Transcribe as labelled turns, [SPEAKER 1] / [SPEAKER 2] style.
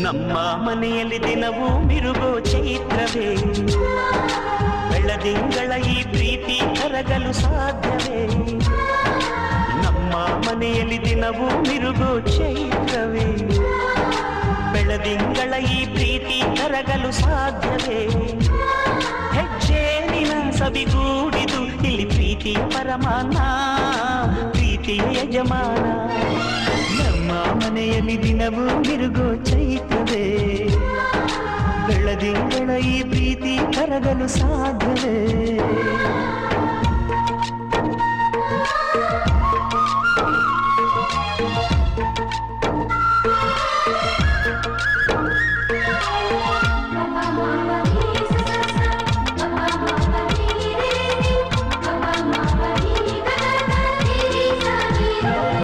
[SPEAKER 1] ನಮ್ಮ ಮನೆಯಲ್ಲಿ ದಿನವೂ ಮಿರುಗೋ ಚೈತ್ರವೇ, ಬೆಳದಿಂಗಳ ಈ ಪ್ರೀತಿ ಕರಗಲು ಸಾಧ್ಯವೇ? ನಮ್ಮ ಮನೆಯಲ್ಲಿ ದಿನವೂ ಮಿರುಗೋ ಚೈತ್ರವೇ, ಬೆಳದಿಂಗಳ ಈ ಪ್ರೀತಿ ಕರಗಲು ಸಾಧ್ಯವೇ? ಹೆಜ್ಜೇನಿನ ಸವಿಗೂಡಿದು ಇಲ್ಲಿ ಪ್ರೀತಿಯ ಪರಮಾನ, ಪ್ರೀತಿಯ ಯಜಮಾನ. ನಮ್ಮ ಮನೆಯಲ್ಲಿ ದಿನವೂ ಮಿರುಗೋ ಚೈತ್ರವೇ, ಬೆಳದಿಂಗಳ ಈ ಪ್ರೀತಿ ಕರಗಲು ಸಾಧ್ಯವೇ?